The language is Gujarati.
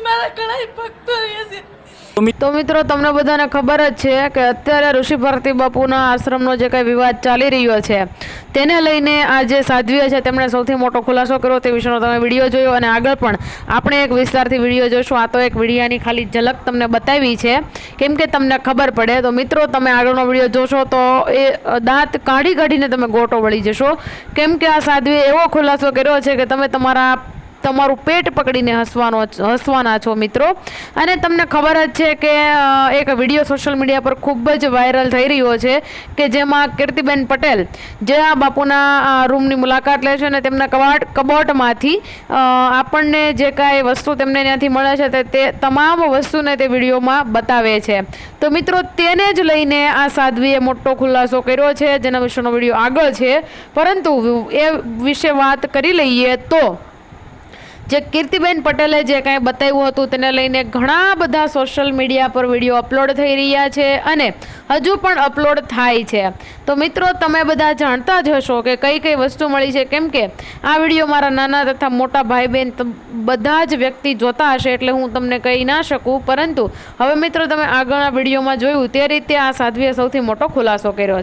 મારા ઘણા ભક્તો રહે છે। તો મિત્રો તમને બધાને ખબર જ છે કે અત્યારે ઋષિ ભારતી બાપુના આશ્રમનો જે કંઈ વિવાદ ચાલી રહ્યો છે તેને લઈને આ જે સાધ્વીએ છે તેમણે સૌથી મોટો ખુલાસો કર્યો તે વિશેનો તમે વિડીયો જોયો અને આગળ પણ આપણે એક વિસ્તારથી વિડીયો જોઈશું। આ તો એક વિડીયાની ખાલી ઝલક તમને બતાવી છે કેમ કે તમને ખબર પડે। તો મિત્રો તમે આગળનો વિડીયો જોશો તો એ દાંત કાઢીને તમે ગોટો વળી જશો કેમ કે આ સાધ્વીએ એવો ખુલાસો કર્યો છે કે તમે તમારું પેટ પકડીને હસવાના છો મિત્રો। અને તમને ખબર જ છે કે એક વિડીયો સોશિયલ મીડિયા પર ખૂબ જ વાયરલ થઈ રહ્યો છે કે જેમાં કીર્તિબેન પટેલ જે આ બાપુના રૂમની મુલાકાત લે છે અને તેમના કબાટમાંથી આપણને જે કાંઈ વસ્તુ તેમને ત્યાંથી મળે છે તે તમામ વસ્તુને તે વિડીયોમાં બતાવે છે। તો મિત્રો તેને જ લઈને આ સાધ્વીએ મોટો ખુલાસો કર્યો છે જેના વિશેનો વિડીયો આગળ છે, પરંતુ એ વિશે વાત કરી લઈએ તો જે કીર્તિબેન પટેલે જે કાંઈ બતાવ્યું હતું તેને લઈને ઘણા બધા સોશિયલ મીડિયા પર વિડીયો અપલોડ થઈ રહ્યા છે અને હજુ પણ અપલોડ થાય છે। તો મિત્રો તમે બધા જાણતા જ હશો કે કઈ વસ્તુ મળી છે કેમ કે આ વિડીયો મારા નાના તથા મોટા ભાઈ બહેન બધા જ વ્યક્તિ જોતા હશે એટલે હું તમને કહી ના શકું, પરંતુ હવે મિત્રો તમે આગળના વિડીયોમાં જોયું તે રીતે આ સાધ્વીએ સૌથી મોટો ખુલાસો કર્યો છે।